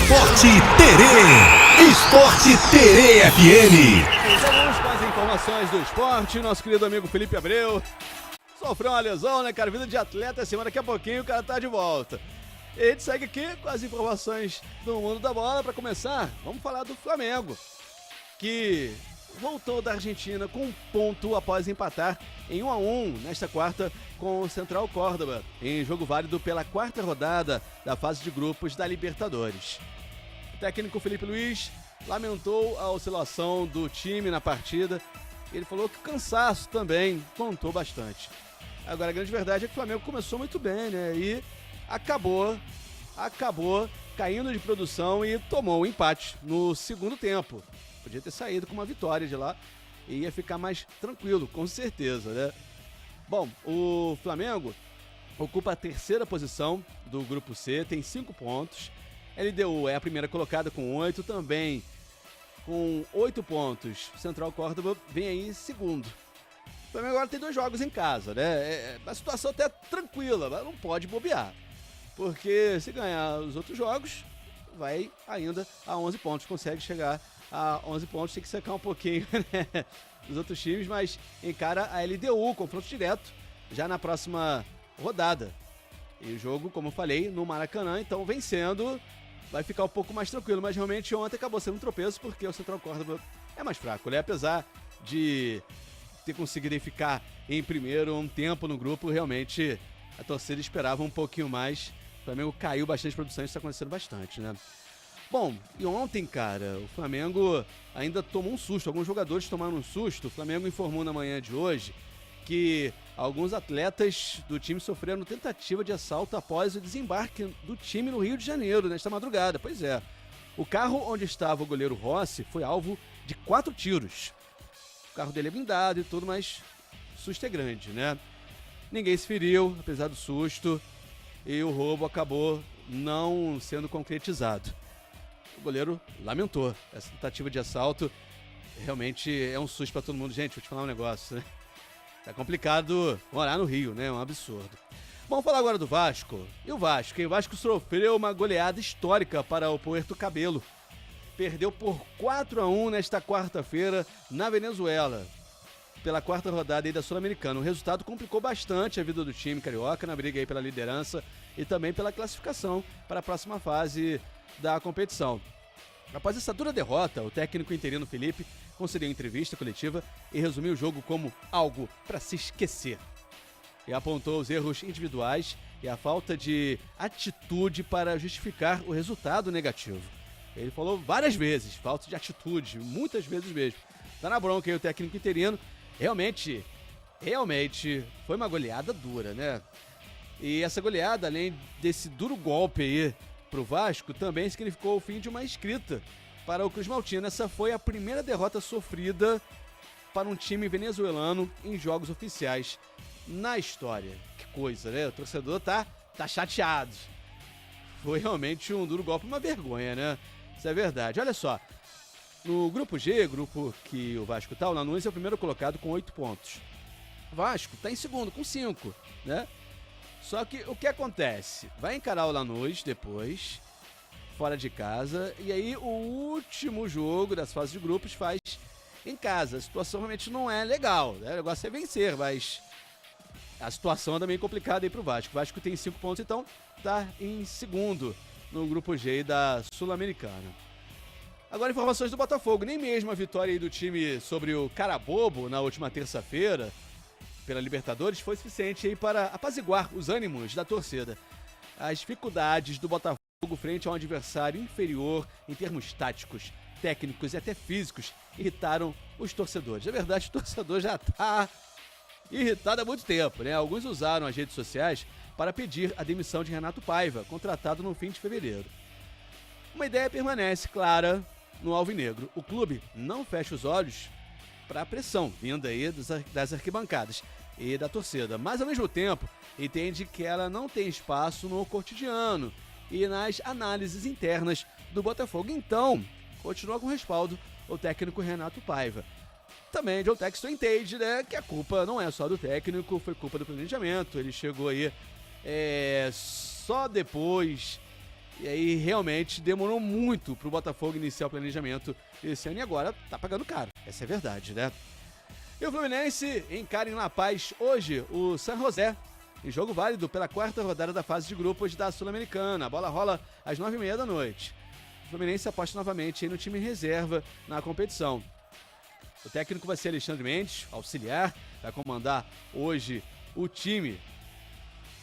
Esporte Terê. Esporte Terê FM. Vamos com as informações do esporte. Nosso querido amigo Felipe Abreu sofreu uma lesão, né, cara? Vida de atleta, semana daqui a pouquinho o cara tá de volta. E a gente segue aqui com as informações do mundo da bola. Para começar, vamos falar do Flamengo, que voltou da Argentina com um ponto após empatar em 1-1 nesta quarta com o Central Córdoba, em jogo válido pela quarta rodada da fase de grupos da Libertadores. O técnico Felipe Luiz lamentou a oscilação do time na partida. Ele falou que o cansaço também contou bastante. Agora, a grande verdade é que o Flamengo começou muito bem, né? E acabou caindo de produção e tomou o empate no segundo tempo. Podia ter saído com uma vitória de lá e ia ficar mais tranquilo, com certeza, né? Bom, o Flamengo ocupa a terceira posição do Grupo C, tem 5 pontos. LDU é a primeira colocada com 8, também com 8 pontos. Central Córdoba vem aí em segundo. O Flamengo agora tem 2 jogos em casa, né? A situação até tranquila, mas não pode bobear. Porque se ganhar os outros jogos, vai ainda a 11 pontos. Consegue chegar a 11 pontos, tem que secar um pouquinho, né, dos outros times, mas encara a LDU, confronto direto, já na próxima rodada. E o jogo, como eu falei, no Maracanã, então vencendo, vai ficar um pouco mais tranquilo, mas realmente ontem acabou sendo um tropeço, porque o Central Córdoba é mais fraco, né? Apesar de ter conseguido ficar em primeiro um tempo no grupo, realmente a torcida esperava um pouquinho mais. O Flamengo caiu bastante de produção, isso está acontecendo bastante, né? Bom, e ontem, cara, o Flamengo ainda tomou um susto, alguns jogadores tomaram um susto. O Flamengo informou na manhã de hoje que alguns atletas do time sofreram tentativa de assalto após o desembarque do time no Rio de Janeiro, nesta madrugada. Pois é, o carro onde estava o goleiro Rossi foi alvo de 4 tiros. O carro dele é blindado e tudo, mas o susto é grande, né? Ninguém se feriu, apesar do susto, e o roubo acabou não sendo concretizado. O goleiro lamentou essa tentativa de assalto. Realmente é um susto pra todo mundo. Gente, vou te falar um negócio, né? Tá complicado morar no Rio, né? É um absurdo. Vamos falar agora do Vasco. E o Vasco? O Vasco sofreu uma goleada histórica para o Puerto Cabello. Perdeu por 4-1 nesta quarta-feira na Venezuela, pela quarta rodada aí da Sul-Americana. O resultado complicou bastante a vida do time carioca na briga aí pela liderança e também pela classificação para a próxima fase da competição. Após essa dura derrota, o técnico interino Felipe concedeu entrevista coletiva e resumiu o jogo como algo para se esquecer. E apontou os erros individuais e a falta de atitude para justificar o resultado negativo. Ele falou várias vezes, falta de atitude, muitas vezes mesmo. Tá na bronca aí o técnico interino. Realmente foi uma goleada dura, né? E essa goleada, além desse duro golpe aí pro Vasco, também significou o fim de uma escrita para o Cruz Maltino. Essa foi a primeira derrota sofrida para um time venezuelano em jogos oficiais na história. Que coisa, né? O torcedor tá chateado. Foi realmente um duro golpe, uma vergonha, né? Isso é verdade. Olha só, no grupo G, grupo que o Vasco tá, o Lanús é o primeiro colocado com 8 pontos. O Vasco tá em segundo com 5, né? Só que o que acontece? Vai encarar o Lanús depois, fora de casa, e aí o último jogo das fases de grupos faz em casa. A situação realmente não é legal, né? O negócio é vencer, mas a situação anda meio complicada aí pro Vasco. O Vasco tem 5 pontos, então tá em segundo no grupo G da Sul-Americana. Agora informações do Botafogo. Nem mesmo a vitória aí do time sobre o Carabobo na última terça-feira pela Libertadores foi suficiente aí para apaziguar os ânimos da torcida. As dificuldades do Botafogo frente a um adversário inferior em termos táticos, técnicos e até físicos irritaram os torcedores. Na verdade, o torcedor já está irritado há muito tempo, né? Alguns usaram as redes sociais para pedir a demissão de Renato Paiva, contratado no fim de fevereiro. Uma ideia permanece clara no alvinegro. O clube não fecha os olhos para a pressão vinda aí das arquibancadas e da torcida, mas ao mesmo tempo entende que ela não tem espaço no cotidiano e nas análises internas do Botafogo. Então, continua com respaldo o técnico Renato Paiva. Também John Textor entende, né, que a culpa não é só do técnico, foi culpa do planejamento. Ele chegou aí só depois E aí realmente demorou muito pro Botafogo iniciar o planejamento esse ano e agora tá pagando caro. Essa é a verdade, né? E o Fluminense encara em La Paz hoje o San José, em jogo válido pela 4ª rodada da fase de grupos da Sul-Americana. A bola rola às 9h30 da noite. O Fluminense aposta novamente aí no time reserva na competição. O técnico vai ser Alexandre Mendes, auxiliar, vai comandar hoje o time.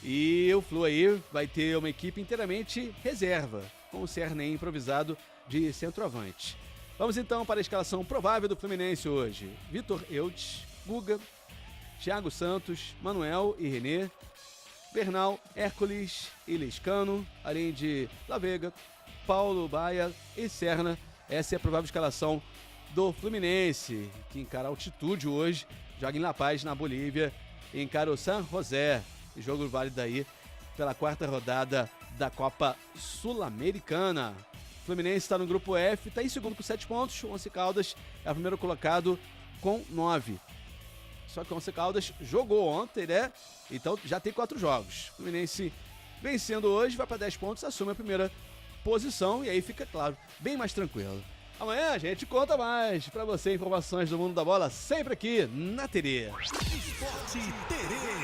E o Flu aí vai ter uma equipe inteiramente reserva, com o Cernem improvisado de centroavante. Vamos então para a escalação provável do Fluminense hoje. Vitor Eudes, Guga, Thiago Santos, Manuel e René, Bernal, Hércules e Liscano, além de La Vega, Paulo Baia e Serna. Essa é a provável escalação do Fluminense, que encara a altitude hoje, joga em La Paz, na Bolívia, e encara o San José. Jogo válido aí pela 4ª rodada da Copa Sul-Americana. O Fluminense está no grupo F, está em segundo com 7 pontos. O Once Caldas é o primeiro colocado com 9. Só que o Once Caldas jogou ontem, né? Então já tem 4 jogos. O Fluminense vencendo hoje, vai para 10 pontos, assume a primeira posição e aí fica, claro, bem mais tranquilo. Amanhã a gente conta mais para você informações do mundo da bola, sempre aqui na Terê. Esporte Terê.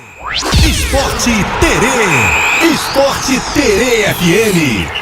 Esporte Terê. Esporte Terê FM.